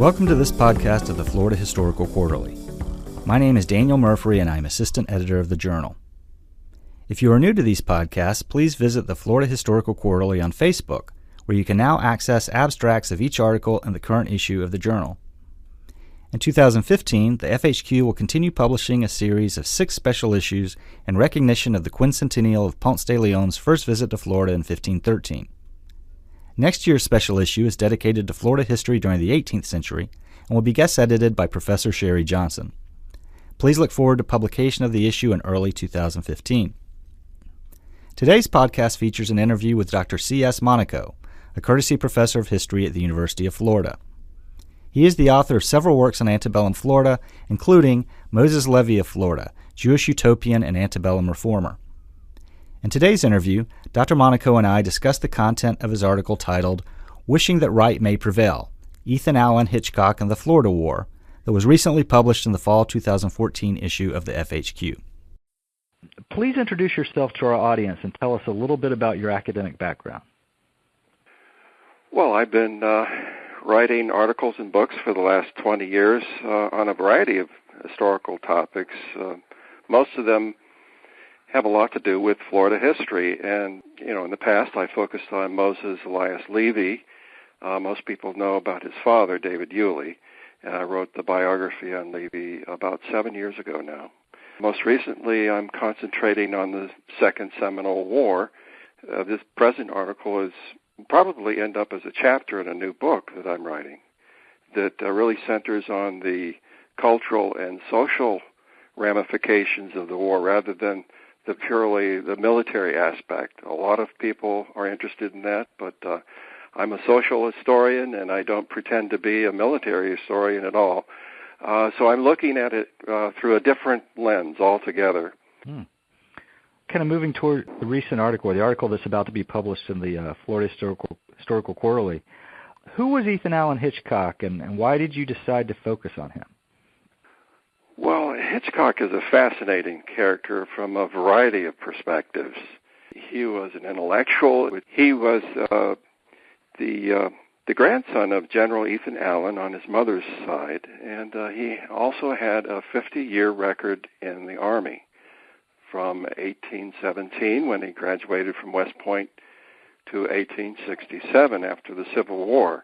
Welcome to this podcast of the Florida Historical Quarterly. My name is Daniel Murphy and I am assistant editor of the journal. If you are new to these podcasts, please visit the Florida Historical Quarterly on Facebook, where you can now access abstracts of each article in the current issue of the journal. In 2015, the FHQ will continue publishing a series of 6 special issues in recognition of the quincentennial of Ponce de Leon's first visit to Florida in 1513. Next year's special issue is dedicated to Florida history during the 18th century and will be guest edited by Professor Sherry Johnson. Please look forward to publication of the issue in early 2015. Today's podcast features an interview with Dr. C.S. Monaco, a courtesy professor of history at the University of Florida. He is the author of several works on antebellum Florida, including Moses Levy of Florida, Jewish Utopian and Antebellum Reformer. In today's interview, Dr. Monaco and I discuss the content of his article titled Wishing That Right May Prevail, Allen Hitchcock and the Florida War, that was recently published in the fall 2014 issue of the FHQ. Please introduce yourself to our audience and tell us a little bit about your academic background. Well, I've been writing articles and books for the last 20 years on a variety of historical topics. Most of them have a lot to do with Florida history. And, in the past I focused on Moses Elias Levy. Most people know about his father, David Yulee, and I wrote the biography on Levy about 7 years ago now. Most recently, I'm concentrating on the Second Seminole War. This present article is probably end up as a chapter in a new book that I'm writing that really centers on the cultural and social ramifications of the war rather than the purely the military aspect. A lot of people are interested in that, but I'm a social historian and I don't pretend to be a military historian at all. So I'm looking at it through a different lens altogether. Kind of moving toward the recent article, the article that's about to be published in the Florida Historical Quarterly. Who was Allen Hitchcock, and why did you decide to focus on him? Well, Hitchcock is a fascinating character from a variety of perspectives. He was an intellectual. He was the grandson of General Ethan Allen on his mother's side, and he also had a 50-year record in the Army from 1817, when he graduated from West Point, to 1867 after the Civil War,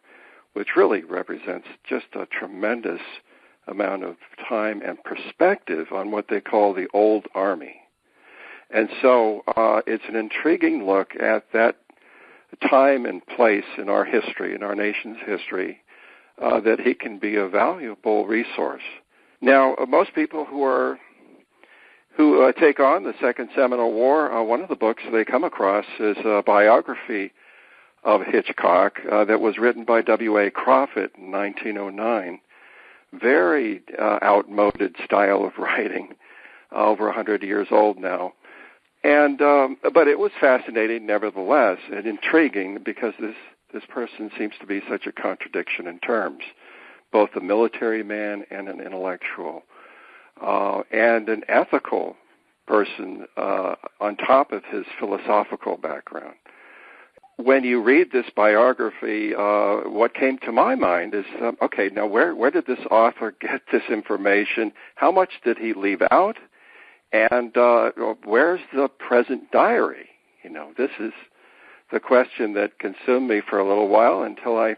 which really represents just a tremendous amount of time and perspective on what they call the Old Army. And so it's an intriguing look at that time and place in our history, in our nation's history, that he can be a valuable resource. Now, most people who take on the Second Seminole War, one of the books they come across is a biography of Hitchcock that was written by W.A. Crawford in 1909. Very outmoded style of writing, over 100 years old now. And but it was fascinating nevertheless and intriguing because this person seems to be such a contradiction in terms, both a military man and an intellectual. And an ethical person on top of his philosophical background. When you read this biography, what came to my mind is, okay, now where did this author get this information? How much did he leave out? And where's the present diary? This is the question that consumed me for a little while until I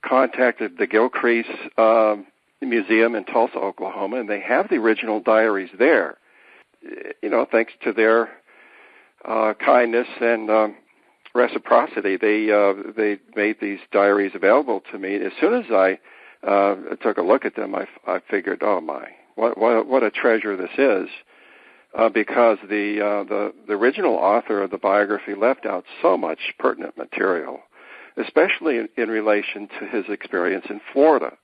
contacted the Gilcrease Museum in Tulsa, Oklahoma, and they have the original diaries there. Thanks to their kindness and reciprocity, they made these diaries available to me. As soon as I took a look at them, I figured, oh my, what a treasure this is, because the original author of the biography left out so much pertinent material, especially in relation to his experience in Florida.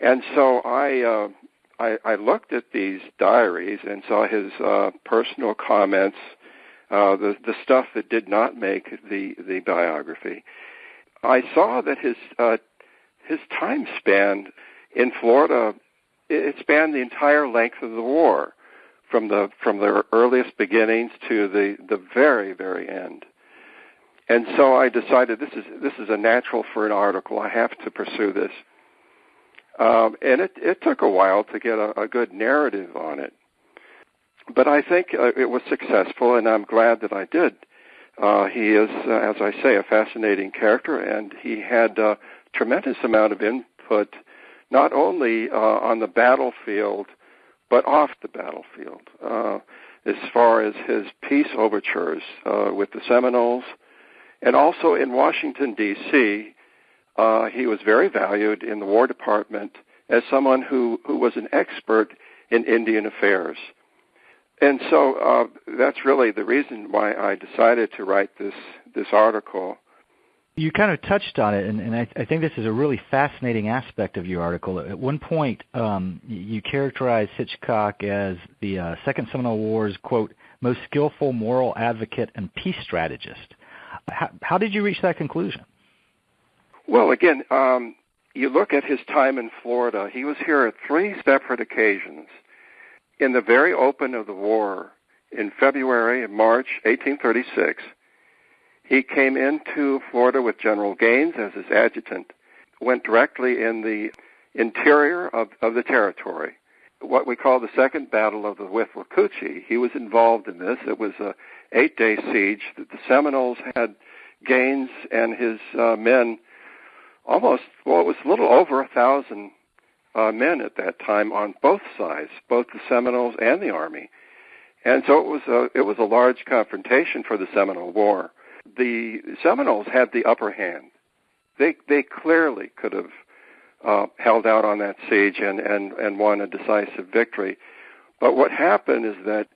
And so I looked at these diaries and saw his personal comments, the stuff that did not make the biography. I saw that his time span in Florida, it spanned the entire length of the war, from the earliest beginnings to the very, very end. And so I decided this is a natural for an article. I have to pursue this. And it took a while to get a good narrative on it. But I think it was successful, and I'm glad that I did. He is, as I say, a fascinating character, and he had a tremendous amount of input, not only on the battlefield, but off the battlefield, as far as his peace overtures with the Seminoles. And also in Washington, D.C., he was very valued in the War Department as someone who was an expert in Indian affairs. And so that's really the reason why I decided to write this article. You kind of touched on it, and I think this is a really fascinating aspect of your article. At one point, you characterized Hitchcock as the Second Seminole War's, quote, most skillful moral advocate and peace strategist. How did you reach that conclusion? Well, again, you look at his time in Florida. He was here at 3 separate occasions. In the very open of the war, in February and March 1836, he came into Florida with General Gaines as his adjutant, went directly in the interior of the territory, what we call the Second Battle of the Withlacoochee. He was involved in this. It was an 8-day siege. The Seminoles had Gaines and his men it was a little over 1,000 men at that time on both sides, both the Seminoles and the Army. And so it was a large confrontation for the Seminole War. The Seminoles had the upper hand. They clearly could have held out on that siege and won a decisive victory. But what happened is that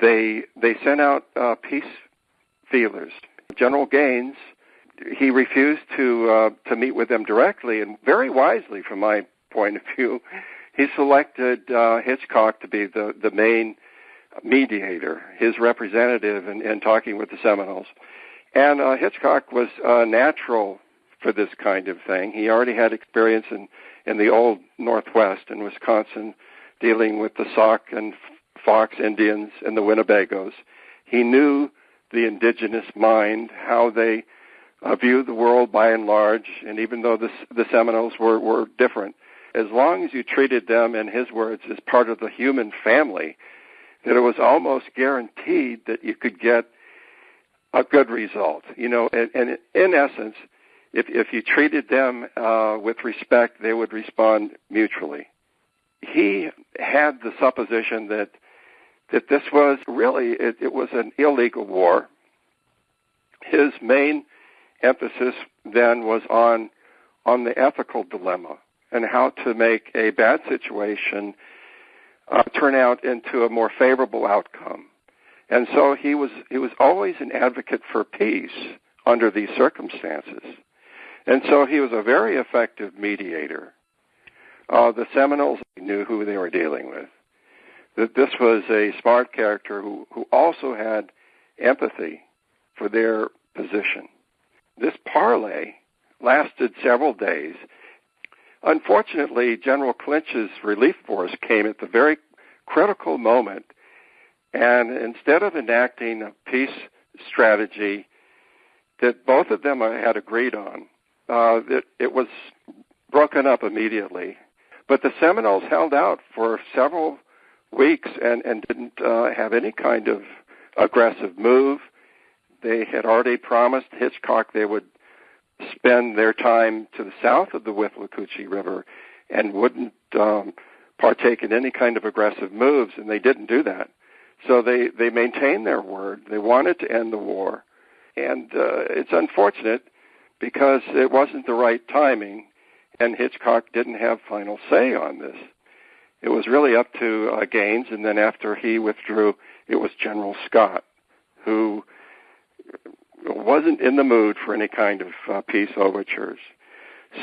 they sent out peace feelers. General Gaines, he refused to meet with them directly, and very wisely from my point of view, he selected Hitchcock to be the main mediator, his representative in talking with the Seminoles. And Hitchcock was natural for this kind of thing. He already had experience in the old Northwest in Wisconsin dealing with the Sauk and Fox Indians and the Winnebagos. He knew the indigenous mind, how they viewed the world by and large, and even though the Seminoles were different, as long as you treated them, in his words, as part of the human family, that it was almost guaranteed that you could get a good result. You know, and in essence, if you treated them with respect, they would respond mutually. He had the supposition that this was really, it was an illegal war. His main emphasis then was on the ethical dilemma and how to make a bad situation turn out into a more favorable outcome. And so he was always an advocate for peace under these circumstances. And so he was a very effective mediator. The Seminoles knew who they were dealing with. That this was a smart character who also had empathy for their position. This parley lasted several days. Unfortunately, General Clinch's relief force came at the very critical moment, and instead of enacting a peace strategy that both of them had agreed on, it was broken up immediately. But the Seminoles held out for several weeks and didn't have any kind of aggressive move. They had already promised Hitchcock they would spend their time to the south of the Withlacoochee River and wouldn't partake in any kind of aggressive moves, and they didn't do that. So they maintained their word. They wanted to end the war. And it's unfortunate because it wasn't the right timing, and Hitchcock didn't have final say on this. It was really up to Gaines, and then after he withdrew, it was General Scott, who wasn't in the mood for any kind of peace overtures.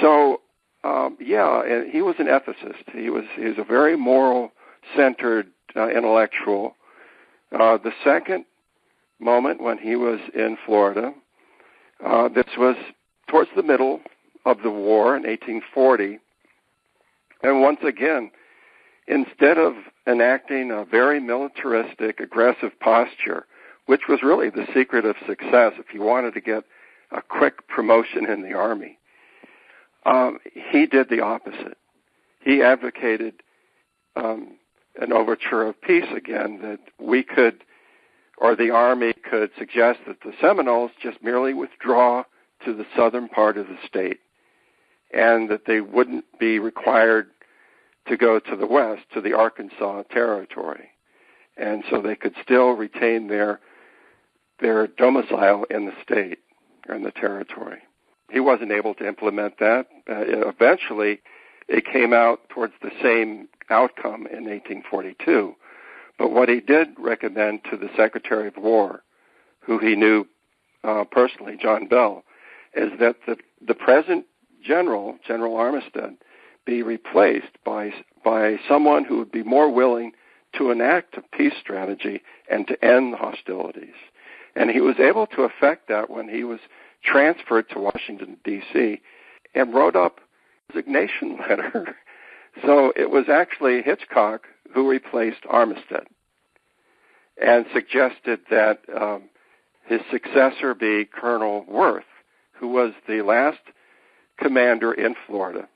So, and he was an ethicist. He was a very moral-centered intellectual. The second moment when he was in Florida, this was towards the middle of the war in 1840, and once again, instead of enacting a very militaristic, aggressive posture, which was really the secret of success if you wanted to get a quick promotion in the Army, he did the opposite. he advocated an overture of peace again, that we could, or the Army could suggest that the Seminoles just merely withdraw to the southern part of the state, and that they wouldn't be required to go to the west, to the Arkansas Territory. And so they could still retain their domicile in the state, or in the territory. He wasn't able to implement that. Eventually, it came out towards the same outcome in 1842. But what he did recommend to the Secretary of War, who he knew personally, John Bell, is that the present General Armistead, be replaced by someone who would be more willing to enact a peace strategy and to end the hostilities. And he was able to effect that when he was transferred to Washington, D.C., and wrote up a resignation letter. So it was actually Hitchcock who replaced Armistead and suggested that his successor be Colonel Worth, who was the last commander in Florida.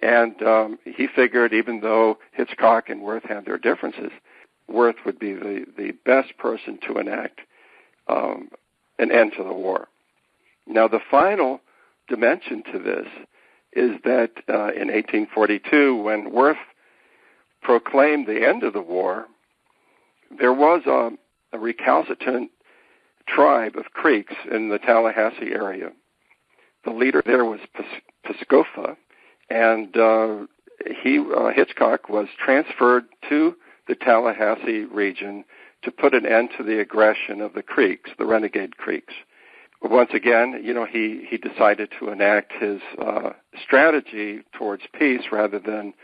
And he figured, even though Hitchcock and Worth had their differences, Worth would be the best person to enact an end to the war. Now, the final dimension to this is that in 1842, when Worth proclaimed the end of the war, there was a recalcitrant tribe of Creeks in the Tallahassee area. The leader there was Piscofa, and Hitchcock was transferred to the Tallahassee region to put an end to the aggression of the Creeks, the renegade Creeks. Once again, he decided to enact his strategy towards peace rather than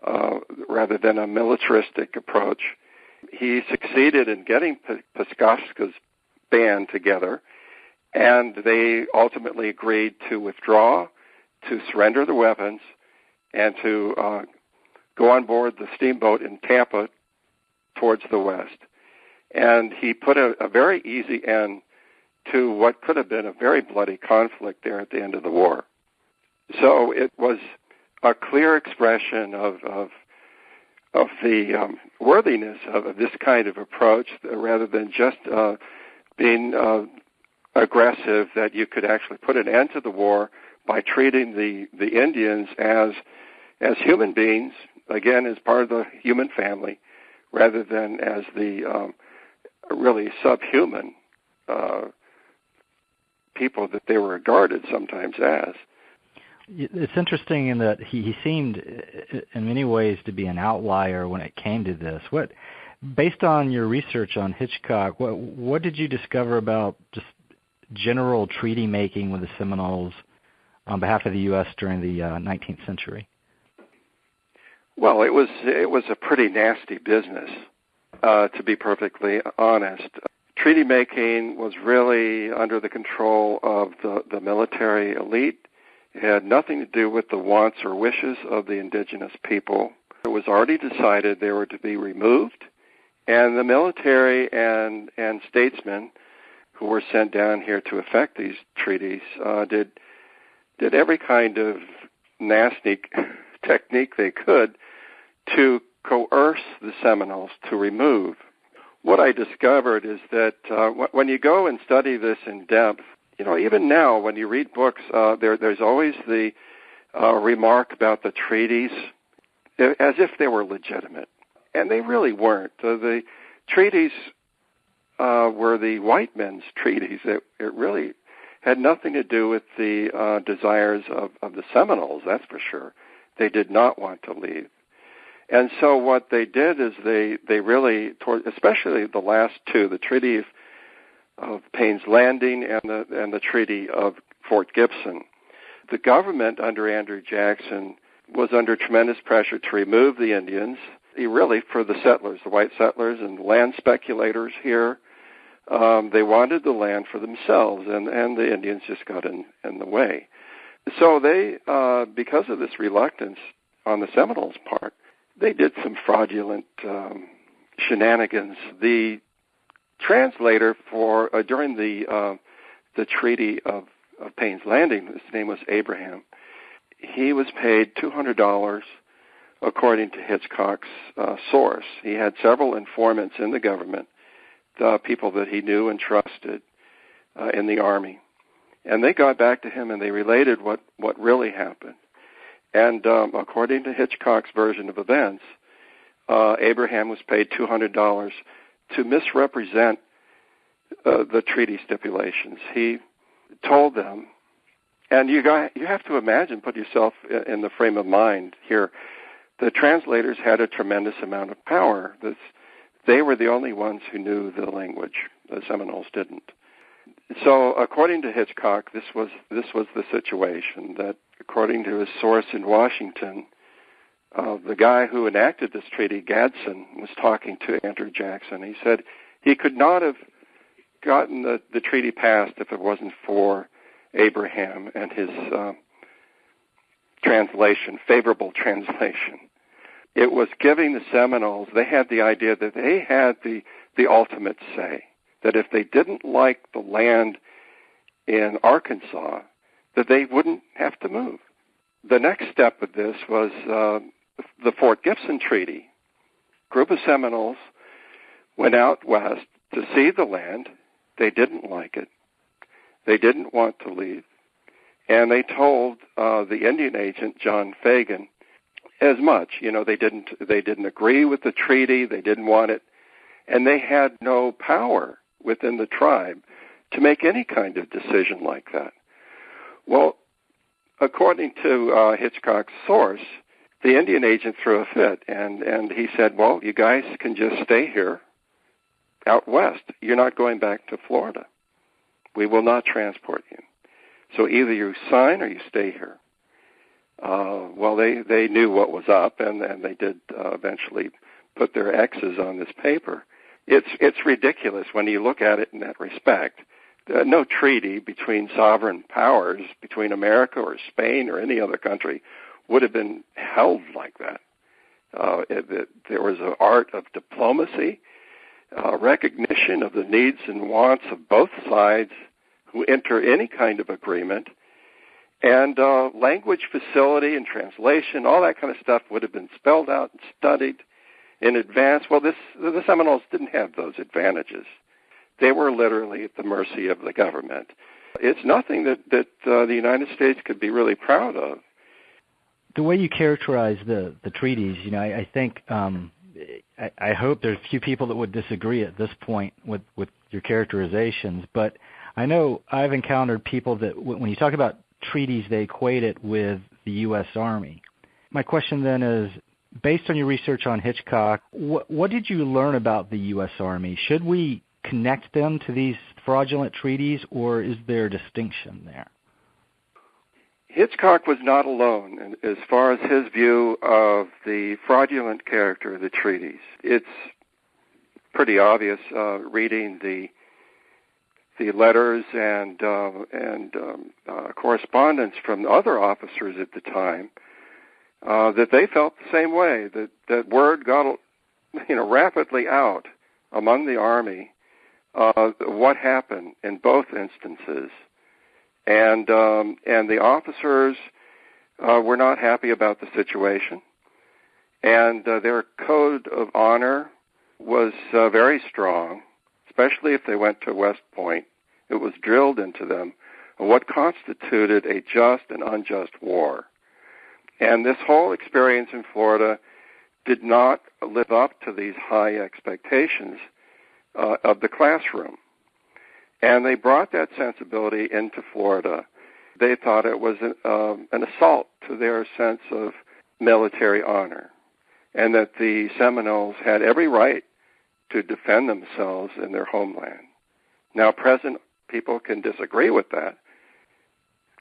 a militaristic approach. He succeeded in getting Piscofa's band together, and they ultimately agreed to withdraw, to surrender the weapons, and to go on board the steamboat in Tampa towards the west. And he put a very easy end to what could have been a very bloody conflict there at the end of the war. So it was a clear expression of the worthiness of this kind of approach, rather than just being aggressive, that you could actually put an end to the war by treating the Indians as human beings, again, as part of the human family, rather than as the really subhuman people that they were regarded sometimes as. It's interesting in that he seemed in many ways to be an outlier when it came to this. Based on your research on Hitchcock, what did you discover about just general treaty making with the Seminoles on behalf of the U.S. during the 19th century? Well, it was a pretty nasty business, to be perfectly honest. Treaty making was really under the control of the military elite. It had nothing to do with the wants or wishes of the indigenous people. It was already decided they were to be removed, and the military and statesmen who were sent down here to effect these treaties did every kind of nasty technique they could to coerce the Seminoles to remove. What I discovered is that when you go and study this in depth, even now when you read books, there's always the remark about the treaties as if they were legitimate. And they really weren't. The treaties were the white men's treaties. It really had nothing to do with the desires of the Seminoles, that's for sure. They did not want to leave. And so what they did is they really, especially the last two, the Treaty of Payne's Landing and the Treaty of Fort Gibson, the government under Andrew Jackson was under tremendous pressure to remove the Indians, really for the settlers, the white settlers and land speculators here. They wanted the land for themselves, and the Indians just got in the way. So they, because of this reluctance on the Seminoles' part, they did some fraudulent shenanigans. The translator for during the Treaty of Payne's Landing, his name was Abraham. he was paid $200 according to Hitchcock's source. He had several informants in the government, the people that he knew and trusted in the Army. And they got back to him and they related what really happened. And according to Hitchcock's version of events, Abraham was paid $200 to misrepresent the treaty stipulations. He told them, and you have to imagine, put yourself in the frame of mind here, the translators had a tremendous amount of power. They were the only ones who knew the language. The Seminoles didn't. So according to Hitchcock, this was the situation, that according to his source in Washington, the guy who enacted this treaty, Gadsden, was talking to Andrew Jackson. He said he could not have gotten the treaty passed if it wasn't for Abraham and his favorable translation. It was giving the Seminoles, they had the idea that they had the ultimate say, that if they didn't like the land in Arkansas, that they wouldn't have to move. The next step of this was the Fort Gibson Treaty. A group of Seminoles went out west to see the land. They didn't like it. They didn't want to leave. And they told the Indian agent, John Fagan, as much. They didn't agree with the treaty. They didn't want it. And they had no power within the tribe to make any kind of decision like that. Well, according to Hitchcock's source, the Indian agent threw a fit, and he said, well, you guys can just stay here out west. You're not going back to Florida. We will not transport you. So either you sign or you stay here. Well, they knew what was up, and they did eventually put their X's on this paper. It's ridiculous when you look at it in that respect. No treaty between sovereign powers, between America or Spain or any other country, would have been held like that. There was an art of diplomacy, recognition of the needs and wants of both sides who enter any kind of agreement, and language facility and translation, all that kind of stuff would have been spelled out and studied in advance. Well, the Seminoles didn't have those advantages. They were literally at the mercy of the government. It's nothing that the United States could be really proud of. The way you characterize the treaties, I think I hope there's few people that would disagree at this point with your characterizations, but I know I've encountered people that when you talk about treaties, they equate it with the U.S. Army. My question then is, based on your research on Hitchcock, what did you learn about the U.S. Army? Should we connect them to these fraudulent treaties, or is there a distinction there? Hitchcock was not alone as far as his view of the fraudulent character of the treaties. It's pretty obvious reading the letters and correspondence from other officers at the time that they felt the same way. That word got rapidly out among the Army what happened in both instances. And the officers were not happy about the situation, and their code of honor was very strong, especially if they went to West Point. It was drilled into them what constituted a just and unjust war. And this whole experience in Florida did not live up to these high expectations of the classroom. And they brought that sensibility into Florida. They thought it was an assault to their sense of military honor, and that the Seminoles had every right to defend themselves in their homeland. Now, present people can disagree with that.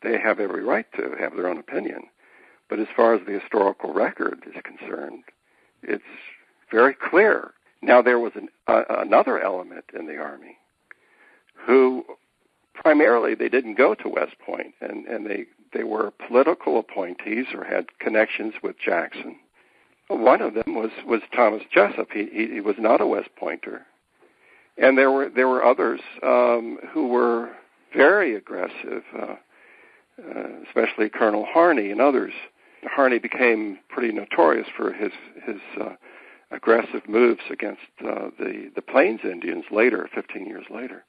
They have every right to have their own opinion. But as far as the historical record is concerned, it's very clear. Now, there was another element in the Army who primarily they didn't go to West Point, and they were political appointees or had connections with Jackson. One of them was Thomas Jessup. He was not a West Pointer. And there were others who were very aggressive. especially Colonel Harney and others. Harney became pretty notorious for his aggressive moves against the Plains Indians later, 15 years later.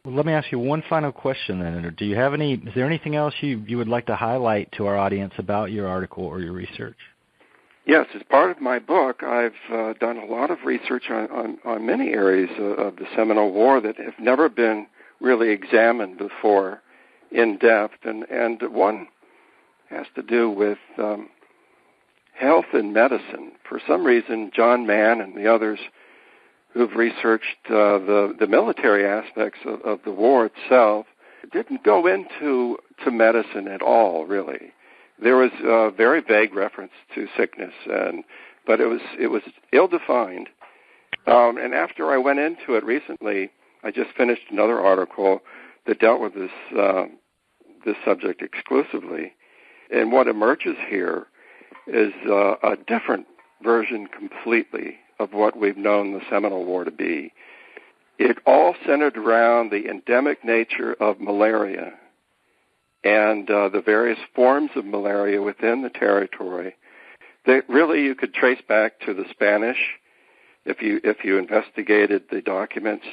Well, let me ask you one final question then. Is there anything else you would like to highlight to our audience about your article or your research? Yes, as part of my book, I've done a lot of research on many areas of the Seminole War that have never been really examined before in depth, and one has to do with health and medicine. For some reason, John Mann and the others who've researched the military aspects of the war itself didn't go into medicine at all, really. There was a very vague reference to sickness, but it was ill-defined. And after I went into it recently, I just finished another article that dealt with this subject exclusively. And what emerges here is a different version completely of what we've known the Seminole War to be. It all centered around the endemic nature of malaria and the various forms of malaria within the territory that really you could trace back to the Spanish if you investigated the documents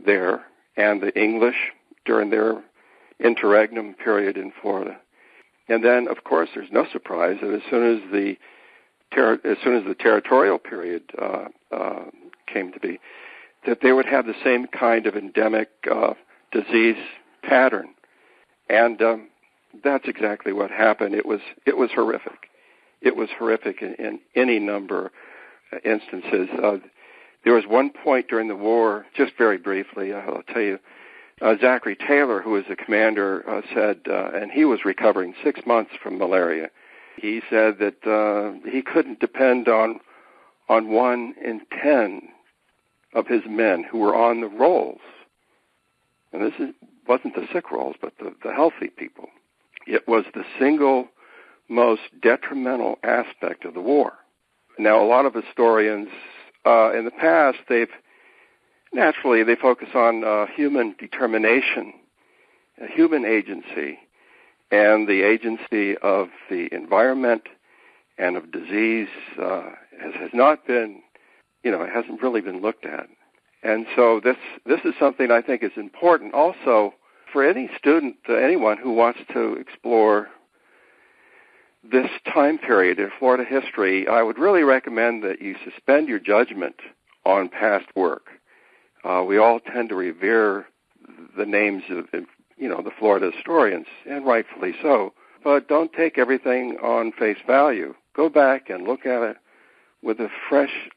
there, and the English during their interregnum period in Florida. And then, of course, there's no surprise that as soon as the territorial period came to be, that they would have the same kind of endemic disease pattern, and that's exactly what happened. It was horrific. It was horrific in any number of instances. There was one point during the war, just very briefly, I'll tell you. Zachary Taylor, who was the commander, said, and he was recovering 6 months from malaria. He said that he couldn't depend on 1 in 10 of his men who were on the rolls. And this wasn't the sick rolls, but the healthy people. It was the single most detrimental aspect of the war. Now, a lot of historians in the past, they focus on human determination, human agency, and the agency of the environment and of disease has not been, it hasn't really been looked at. And so this is something I think is important also for any student, anyone who wants to explore this time period in Florida history. I would really recommend that you suspend your judgment on past work. We all tend to revere the names of, the Florida historians, and rightfully so. But don't take everything on face value. Go back and look at it with a fresh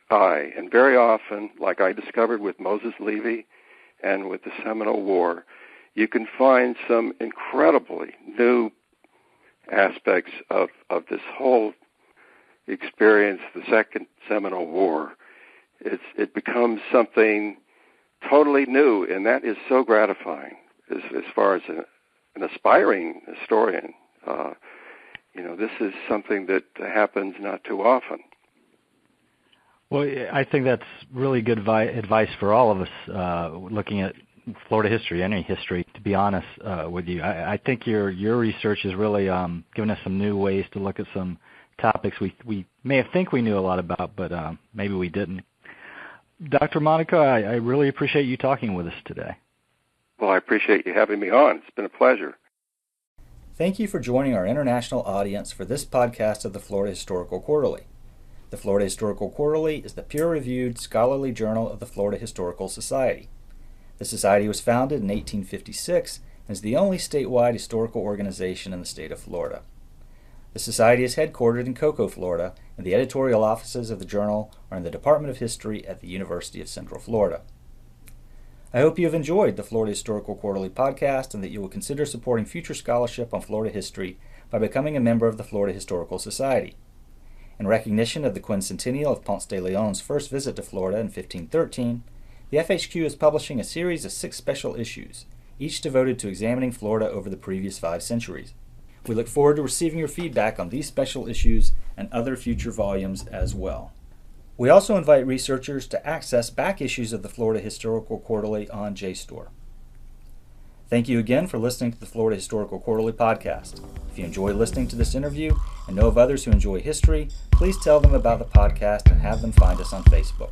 eye. And very often, like I discovered with Moses Levy and with the Seminole War, you can find some incredibly new aspects of this whole experience, the Second Seminole War. It becomes something totally new, and that is so gratifying as far as an aspiring historian. This is something that happens not too often. Well, I think that's really good advice for all of us looking at Florida history, any history, to be honest with you. I think your research has really given us some new ways to look at some topics we may have think we knew a lot about, but maybe we didn't. Dr. Monaco, I really appreciate you talking with us today. Well, I appreciate you having me on. It's been a pleasure. Thank you for joining our international audience for this podcast of the Florida Historical Quarterly. The Florida Historical Quarterly is the peer-reviewed scholarly journal of the Florida Historical Society. The Society was founded in 1856 and is the only statewide historical organization in the state of Florida. The Society is headquartered in Cocoa, Florida, and the editorial offices of the journal are in the Department of History at the University of Central Florida. I hope you have enjoyed the Florida Historical Quarterly podcast and that you will consider supporting future scholarship on Florida history by becoming a member of the Florida Historical Society. In recognition of the quincentennial of Ponce de Leon's first visit to Florida in 1513, the FHQ is publishing a series of 6 special issues, each devoted to examining Florida over the previous 5 centuries. We look forward to receiving your feedback on these special issues and other future volumes as well. We also invite researchers to access back issues of the Florida Historical Quarterly on JSTOR. Thank you again for listening to the Florida Historical Quarterly podcast. If you enjoy listening to this interview and know of others who enjoy history, please tell them about the podcast and have them find us on Facebook.